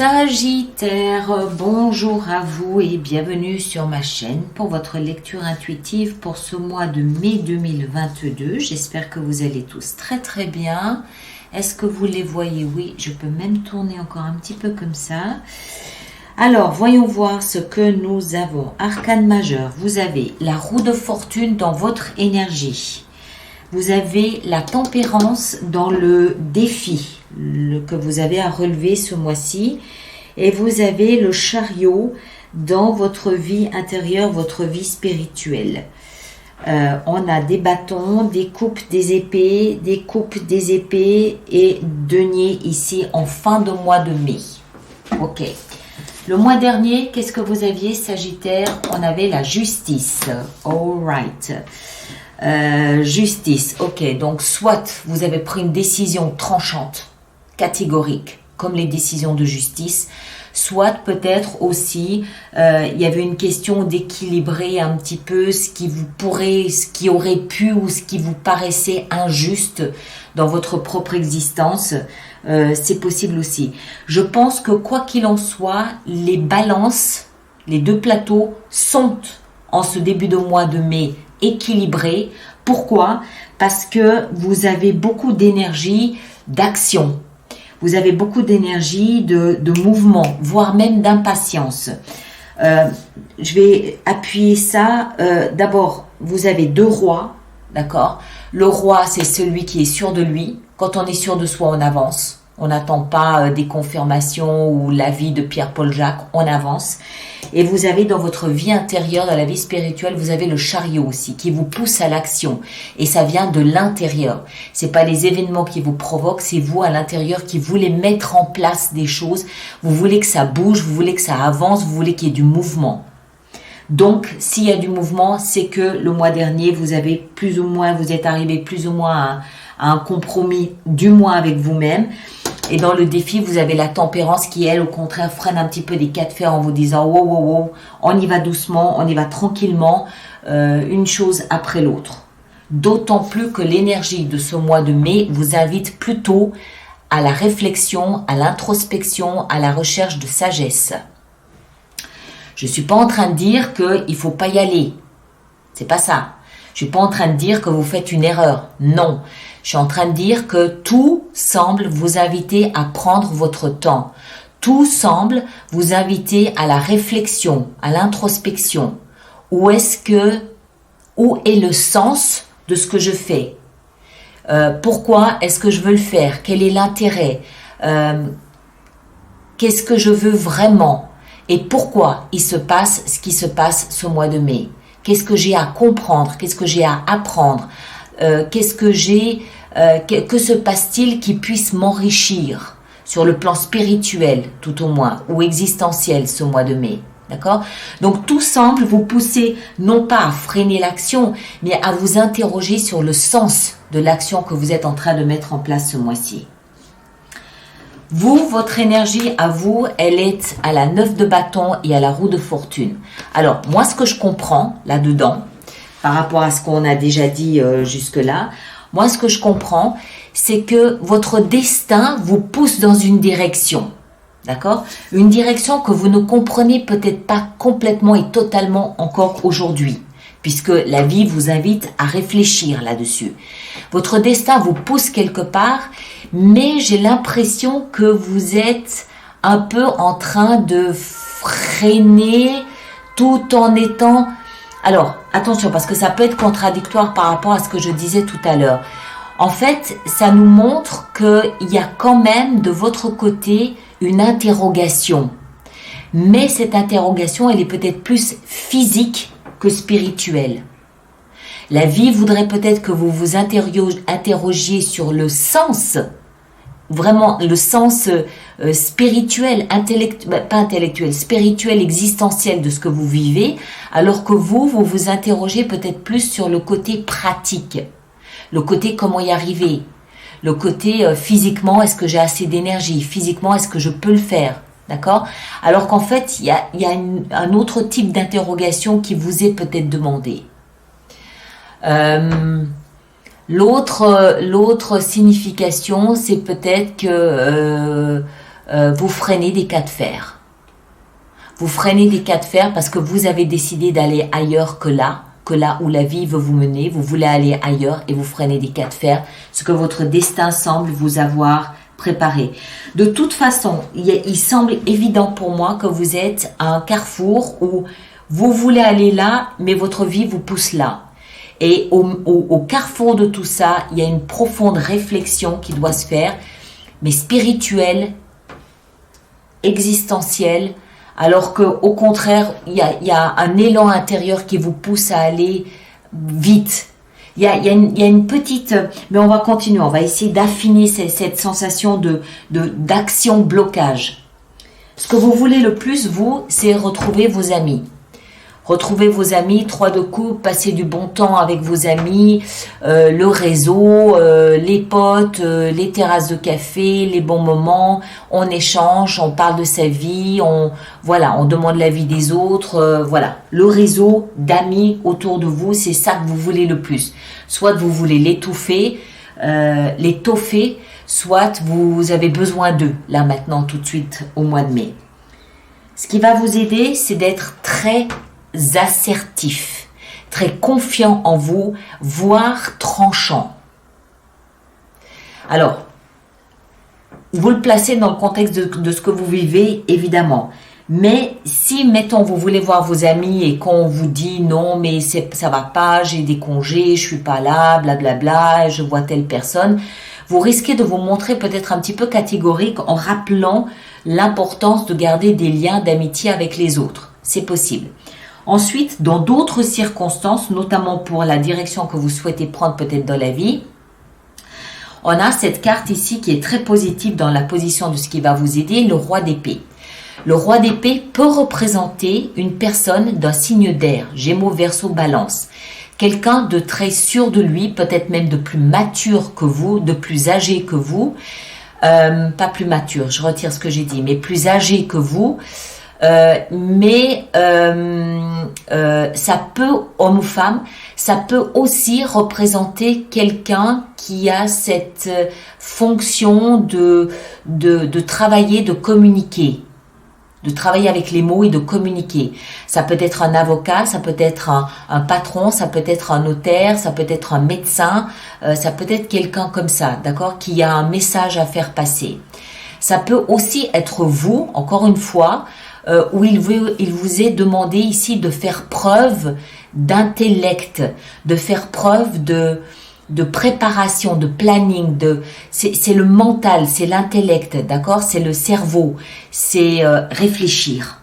Sagittaire, bonjour à vous et bienvenue sur ma chaîne pour votre lecture intuitive pour ce mois de mai 2022. J'espère que vous allez tous très très bien. Est-ce que vous les voyez? Oui, je peux même tourner encore un petit peu comme ça. Alors, voyons voir ce que nous avons. Arcane majeur, vous avez la roue de fortune dans votre énergie. Vous avez la tempérance dans le défi que vous avez à relever ce mois-ci. Et vous avez le chariot dans votre vie intérieure, votre vie spirituelle. On a des bâtons, des coupes, des épées, des coupes, des épées et denier ici en fin de mois de mai. Ok. Le mois dernier, qu'est-ce que vous aviez, Sagittaire? On avait la justice. All right. Justice, ok, donc soit vous avez pris une décision tranchante, catégorique, comme les décisions de justice, soit peut-être aussi il y avait une question d'équilibrer un petit peu ce qui aurait pu ou ce qui vous paraissait injuste dans votre propre existence, c'est possible aussi. Je pense que quoi qu'il en soit, les balances, les deux plateaux sont en ce début de mois de mai équilibré. Pourquoi? Parce que vous avez beaucoup d'énergie d'action. Vous avez beaucoup d'énergie de mouvement, voire même d'impatience. Je vais appuyer ça. D'abord, vous avez deux rois, d'accord? Le roi, c'est celui qui est sûr de lui. Quand on est sûr de soi, on avance. On n'attend pas des confirmations ou l'avis de Pierre-Paul Jacques, on avance. Et vous avez dans votre vie intérieure, dans la vie spirituelle, vous avez le chariot aussi, qui vous pousse à l'action. Et ça vient de l'intérieur. C'est pas les événements qui vous provoquent, c'est vous à l'intérieur qui voulez mettre en place des choses. Vous voulez que ça bouge, vous voulez que ça avance, vous voulez qu'il y ait du mouvement. Donc, s'il y a du mouvement, c'est que le mois dernier, vous avez plus ou moins, vous êtes arrivé plus ou moins à un compromis, du moins avec vous-même. Et dans le défi, vous avez la tempérance qui, elle, au contraire, freine un petit peu des cas de fer en vous disant « wow, wow, wow, on y va doucement, on y va tranquillement, une chose après l'autre ». D'autant plus que l'énergie de ce mois de mai vous invite plutôt à la réflexion, à l'introspection, à la recherche de sagesse. Je ne suis pas en train de dire qu'il ne faut pas y aller. C'est pas ça. Je ne suis pas en train de dire que vous faites une erreur. Non. Je suis en train de dire que tout semble vous inviter à prendre votre temps. Tout semble vous inviter à la réflexion, à l'introspection. Où est le sens de ce que je fais? Pourquoi est-ce que je veux le faire? Quel est l'intérêt? Qu'est-ce que je veux vraiment? Et pourquoi il se passe ce qui se passe ce mois de mai? Qu'est-ce que j'ai à comprendre? Qu'est-ce que j'ai à apprendre? Que se passe-t-il qui puisse m'enrichir sur le plan spirituel, tout au moins, ou existentiel ce mois de mai? D'accord? Donc tout semble vous pousser non pas à freiner l'action, mais à vous interroger sur le sens de l'action que vous êtes en train de mettre en place ce mois-ci. Vous, votre énergie à vous, elle est à la 9 de bâton et à la roue de fortune. Alors, moi, ce que je comprends là-dedans, par rapport à ce qu'on a déjà dit jusque-là, moi, ce que je comprends, c'est que votre destin vous pousse dans une direction. D'accord? Une direction que vous ne comprenez peut-être pas complètement et totalement encore aujourd'hui, puisque la vie vous invite à réfléchir là-dessus. Votre destin vous pousse quelque part, mais j'ai l'impression que vous êtes un peu en train de freiner tout en étant... Alors, attention, parce que ça peut être contradictoire par rapport à ce que je disais tout à l'heure. En fait, ça nous montre qu'il y a quand même de votre côté une interrogation. Mais cette interrogation, elle est peut-être plus physique que spirituelle. La vie voudrait peut-être que vous vous interrogiez sur le sens, vraiment le sens spirituel, pas intellectuel, spirituel, existentiel de ce que vous vivez, alors que vous vous interrogez peut-être plus sur le côté pratique, le côté comment y arriver, le côté physiquement, est-ce que j'ai assez d'énergie, physiquement, est-ce que je peux le faire, d'accord? Alors qu'en fait, il y a un autre type d'interrogation qui vous est peut-être demandé. L'autre signification, c'est peut-être que vous freinez des cas de fer. Vous freinez des cas de fer parce que vous avez décidé d'aller ailleurs que là où la vie veut vous mener. Vous voulez aller ailleurs et vous freinez des cas de fer, ce que votre destin semble vous avoir préparé. De toute façon, il semble évident pour moi que vous êtes à un carrefour où vous voulez aller là, mais votre vie vous pousse là. Et au carrefour de tout ça, il y a une profonde réflexion qui doit se faire, mais spirituelle, existentielle, alors qu'au contraire, il y a un élan intérieur qui vous pousse à aller vite. Il y a une petite... Mais on va continuer, on va essayer d'affiner cette sensation d'action-blocage. Ce que vous voulez le plus, vous, c'est retrouver vos amis. Retrouver vos amis, 3 de coupe, passer du bon temps avec vos amis, le réseau, les potes, les terrasses de café, les bons moments, on échange, on parle de sa vie, on demande l'avis des autres, voilà. Le réseau d'amis autour de vous, c'est ça que vous voulez le plus. Soit vous voulez l'étouffer, l'étoffer, soit vous avez besoin d'eux, là maintenant, tout de suite, au mois de mai. Ce qui va vous aider, c'est d'être très assertif, très confiant en vous, voire tranchant. Alors, vous le placez dans le contexte de ce que vous vivez, évidemment. Mais si, mettons, vous voulez voir vos amis et qu'on vous dit non, mais ça va pas, j'ai des congés, je suis pas là, blablabla, je vois telle personne, vous risquez de vous montrer peut-être un petit peu catégorique en rappelant l'importance de garder des liens d'amitié avec les autres. C'est possible. Ensuite, dans d'autres circonstances, notamment pour la direction que vous souhaitez prendre peut-être dans la vie, on a cette carte ici qui est très positive dans la position de ce qui va vous aider, le roi d'épée. Le roi d'épée peut représenter une personne d'un signe d'air, Gémeaux, Verseau, Balance. Quelqu'un de très sûr de lui, peut-être même de plus mature que vous, de plus âgé que vous. Pas plus mature, je retire ce que j'ai dit, mais plus âgé que vous. Ça peut, homme ou femme, ça peut aussi représenter quelqu'un qui a cette fonction de travailler, de communiquer, de travailler avec les mots et de communiquer. Ça peut être un avocat, ça peut être un patron, ça peut être un notaire, ça peut être un médecin, ça peut être quelqu'un comme ça, d'accord, qui a un message à faire passer. Ça peut aussi être vous, encore une fois, où il vous est demandé ici de faire preuve d'intellect, de faire preuve de préparation, de planning, c'est le mental, c'est l'intellect, d'accord, c'est le cerveau, c'est réfléchir,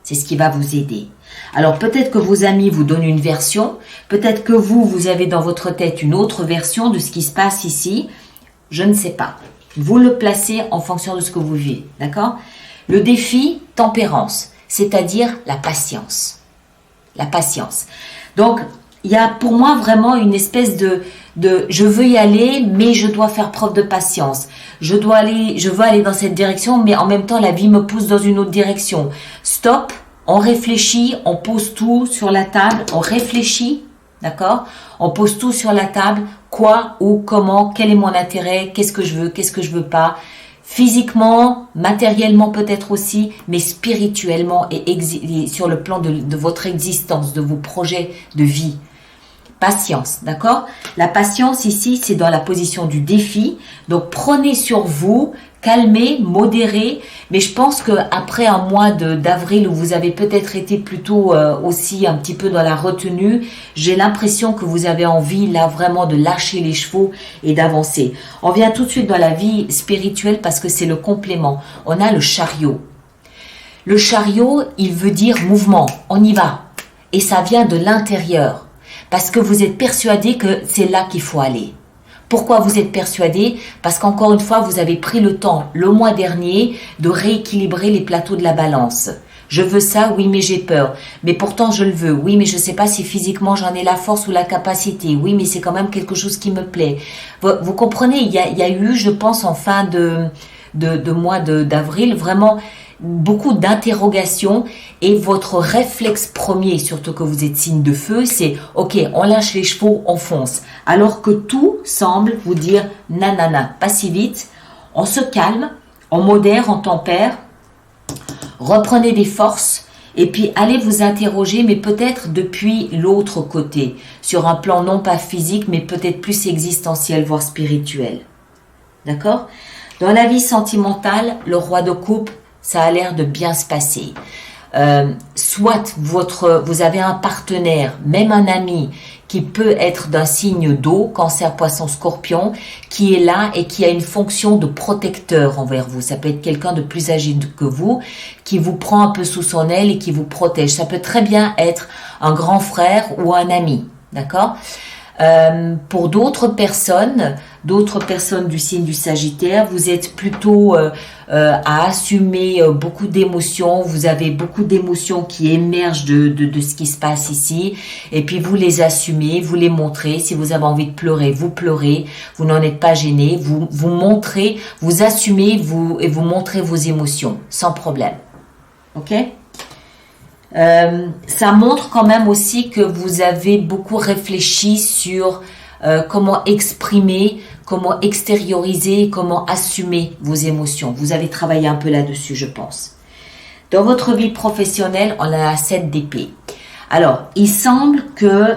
c'est ce qui va vous aider. Alors peut-être que vos amis vous donnent une version, peut-être que vous avez dans votre tête une autre version de ce qui se passe ici, je ne sais pas. Vous le placez en fonction de ce que vous vivez, d'accord? Le défi, tempérance, c'est-à-dire la patience. La patience. Donc, il y a pour moi vraiment une espèce de je veux y aller, mais je dois faire preuve de patience. Je veux aller dans cette direction, mais en même temps, la vie me pousse dans une autre direction. Stop, on réfléchit, on pose tout sur la table, on réfléchit, d'accord? On pose tout sur la table, quoi, où, comment, quel est mon intérêt, qu'est-ce que je veux pas. Physiquement, matériellement peut-être aussi, mais spirituellement et sur le plan de votre existence, de vos projets de vie. Patience, d'accord? La patience ici, c'est dans la position du défi. Donc prenez sur vous, calmez, modérez. Mais je pense qu'après un mois d'avril où vous avez peut-être été plutôt aussi un petit peu dans la retenue, j'ai l'impression que vous avez envie là vraiment de lâcher les chevaux et d'avancer. On vient tout de suite dans la vie spirituelle parce que c'est le complément. On a le chariot. Le chariot, il veut dire mouvement, on y va. Et ça vient de l'intérieur. Parce que vous êtes persuadé que c'est là qu'il faut aller. Pourquoi vous êtes persuadé? Parce qu'encore une fois, vous avez pris le temps, le mois dernier, de rééquilibrer les plateaux de la balance. Je veux ça, oui, mais j'ai peur. Mais pourtant, je le veux. Oui, mais je ne sais pas si physiquement j'en ai la force ou la capacité. Oui, mais c'est quand même quelque chose qui me plaît. Vous comprenez, il y a eu, je pense, en fin de mois d'avril, vraiment beaucoup d'interrogations et votre réflexe premier, surtout que vous êtes signe de feu, c'est ok, on lâche les chevaux, on fonce. Alors que tout semble vous dire nanana, pas si vite, on se calme, en modère, en tempère. Reprenez des forces et puis allez vous interroger, mais peut-être depuis l'autre côté, sur un plan non pas physique, mais peut-être plus existentiel, voire spirituel. D'accord? Dans la vie sentimentale, le roi de coupe, ça a l'air de bien se passer. Soit vous avez un partenaire, même un ami, qui peut être d'un signe d'eau, cancer, poisson, scorpion, qui est là et qui a une fonction de protecteur envers vous. Ça peut être quelqu'un de plus âgé que vous, qui vous prend un peu sous son aile et qui vous protège. Ça peut très bien être un grand frère ou un ami, d'accord ? Pour d'autres personnes du signe du Sagittaire, vous êtes plutôt à assumer beaucoup d'émotions. Vous avez beaucoup d'émotions qui émergent de ce qui se passe ici. Et puis vous les assumez, vous les montrez. Si vous avez envie de pleurer, vous pleurez. Vous n'en êtes pas gêné. Vous montrez, vous assumez et vous montrez vos émotions sans problème. Ok ? Ça montre quand même aussi que vous avez beaucoup réfléchi sur comment exprimer, comment extérioriser, comment assumer vos émotions. Vous avez travaillé un peu là-dessus, je pense. Dans votre vie professionnelle, on a 7 d'épée. Alors, il semble que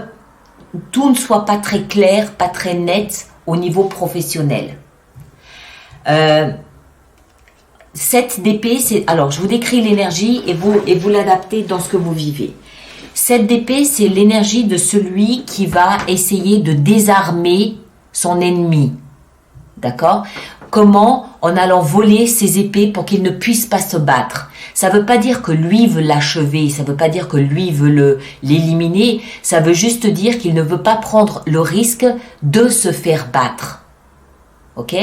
tout ne soit pas très clair, pas très net au niveau professionnel. 7 d'épée, alors je vous décris l'énergie et vous l'adaptez dans ce que vous vivez. 7 d'épée, c'est l'énergie de celui qui va essayer de désarmer son ennemi. D'accord ? Comment ? En allant voler ses épées pour qu'il ne puisse pas se battre. Ça ne veut pas dire que lui veut l'achever, ça ne veut pas dire que lui veut l'éliminer, ça veut juste dire qu'il ne veut pas prendre le risque de se faire battre. Ok,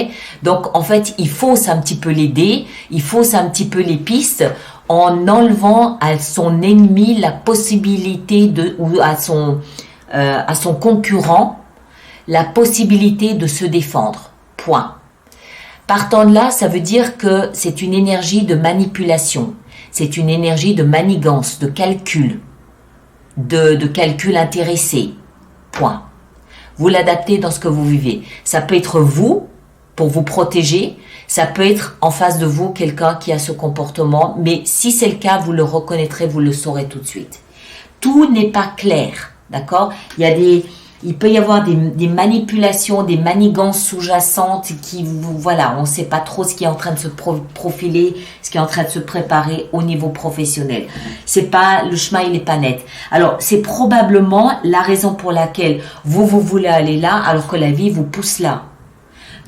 donc en fait, il fausse un petit peu les dés, il fausse un petit peu les pistes en enlevant à son ennemi la possibilité ou à son concurrent la possibilité de se défendre. Point. Partant de là, ça veut dire que c'est une énergie de manipulation, c'est une énergie de manigance, de calcul, de calcul intéressé. Point. Vous l'adaptez dans ce que vous vivez. Ça peut être vous, pour vous protéger, ça peut être en face de vous quelqu'un qui a ce comportement, mais si c'est le cas, vous le reconnaîtrez, vous le saurez tout de suite. Tout n'est pas clair, d'accord ? Il peut y avoir des manipulations, des manigances sous-jacentes on ne sait pas trop ce qui est en train de se profiler, ce qui est en train de se préparer au niveau professionnel. Le chemin, il n'est pas net. Alors, c'est probablement la raison pour laquelle vous voulez aller là, alors que la vie vous pousse là.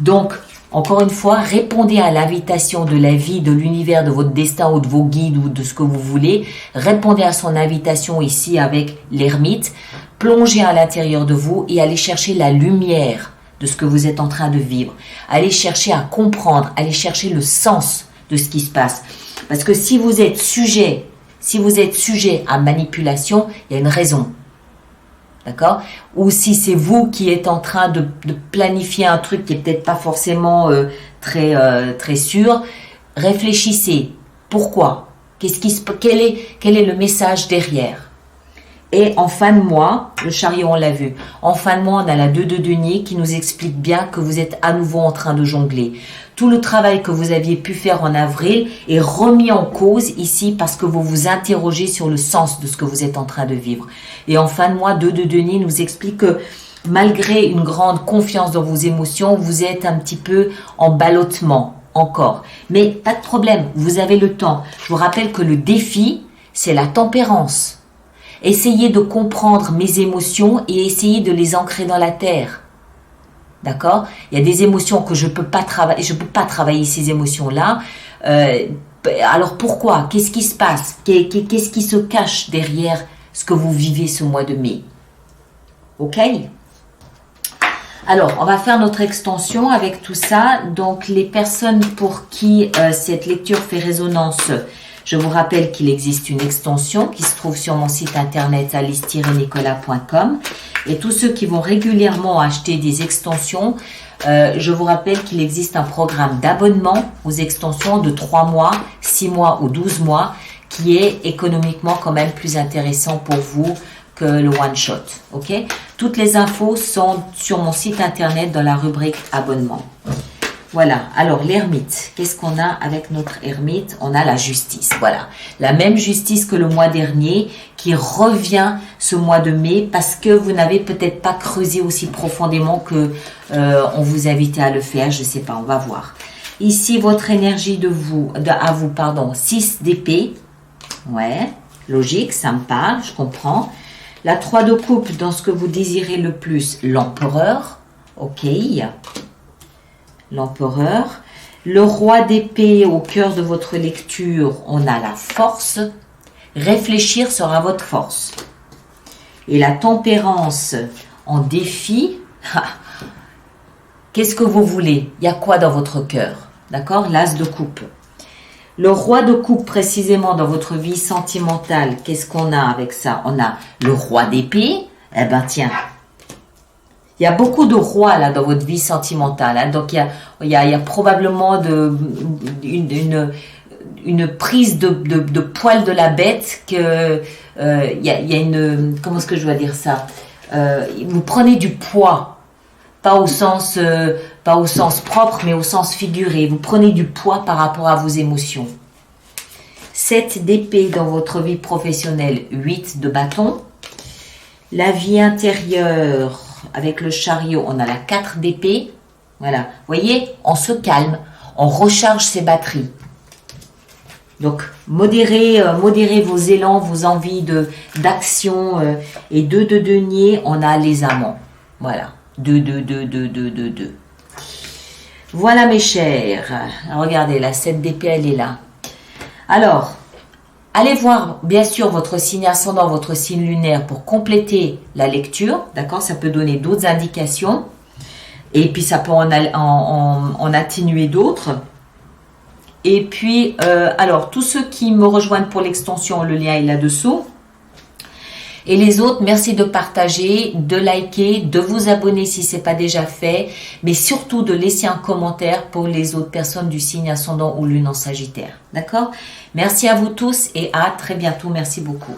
Donc, encore une fois, répondez à l'invitation de la vie, de l'univers, de votre destin ou de vos guides ou de ce que vous voulez. Répondez à son invitation ici avec l'ermite. Plongez à l'intérieur de vous et allez chercher la lumière de ce que vous êtes en train de vivre. Allez chercher à comprendre, allez chercher le sens de ce qui se passe. Parce que si vous êtes sujet à manipulation, il y a une raison. D'accord ? Ou si c'est vous qui êtes en train de planifier un truc qui est peut-être pas forcément très sûr, réfléchissez. Pourquoi ? Quel est le message derrière ? Et en fin de mois, le chariot on l'a vu, en fin de mois on a la 2 de denier qui nous explique bien que vous êtes à nouveau en train de jongler. Tout le travail que vous aviez pu faire en avril est remis en cause ici parce que vous vous interrogez sur le sens de ce que vous êtes en train de vivre. Et en fin de mois, 2 de denier nous explique que malgré une grande confiance dans vos émotions, vous êtes un petit peu en ballottement encore. Mais pas de problème, vous avez le temps. Je vous rappelle que le défi, c'est la tempérance. Essayez de comprendre mes émotions et essayez de les ancrer dans la terre. D'accord ? Il y a des émotions que je peux pas travailler ces émotions-là. Alors pourquoi ? Qu'est-ce qui se passe ? Qu'est-ce qui se cache derrière ce que vous vivez ce mois de mai ? Ok ? Alors, on va faire notre extension avec tout ça. Donc, les personnes pour qui cette lecture fait résonance, je vous rappelle qu'il existe une extension qui se trouve sur mon site internet alice-nicolas.com. Et tous ceux qui vont régulièrement acheter des extensions, je vous rappelle qu'il existe un programme d'abonnement aux extensions de 3 mois, 6 mois ou 12 mois qui est économiquement quand même plus intéressant pour vous que le one-shot. Okay ? Toutes les infos sont sur mon site internet dans la rubrique abonnement. Voilà, alors l'ermite, qu'est-ce qu'on a avec notre ermite? On a la justice, voilà. La même justice que le mois dernier qui revient ce mois de mai parce que vous n'avez peut-être pas creusé aussi profondément que on vous invitait à le faire, je ne sais pas, on va voir. Ici, votre énergie à vous, 6 d'épée. Ouais, logique, ça me parle, je comprends. La 3 de coupe dans ce que vous désirez le plus, l'empereur. Ok. L'empereur. Le roi d'épée au cœur de votre lecture, on a la force. Réfléchir sera votre force. Et la tempérance en défi. Qu'est-ce que vous voulez? Il y a quoi dans votre cœur? D'accord? L'as de coupe. Le roi de coupe, précisément dans votre vie sentimentale, qu'est-ce qu'on a avec ça? On a le roi d'épée. Eh ben tiens, il y a beaucoup de rois là dans votre vie sentimentale. Hein. Donc il y a probablement une prise de poil de la bête que il y a une, comment est-ce que je dois dire ça? Vous prenez du poids, pas au sens propre, mais au sens figuré. Vous prenez du poids par rapport à vos émotions. 7 d'épée dans votre vie professionnelle, 8 de bâton. La vie intérieure, avec le chariot, on a la 4 d'épée. Voilà, vous voyez, on se calme, on recharge ses batteries. Donc, modérez vos élans, vos envies d'action. Et 2 de denier, on a les amants. Voilà, 2. Voilà mes chers. Regardez, la 7 d'épée, elle est là. Alors, allez voir bien sûr votre signe ascendant, votre signe lunaire pour compléter la lecture. D'accord? Ça peut donner d'autres indications. Et puis ça peut en atténuer d'autres. Et puis, alors, tous ceux qui me rejoignent pour l'extension, le lien est là-dessous. Et les autres, merci de partager, de liker, de vous abonner si ce n'est pas déjà fait, mais surtout de laisser un commentaire pour les autres personnes du signe ascendant ou lune en Sagittaire. D'accord? Merci à vous tous et à très bientôt. Merci beaucoup.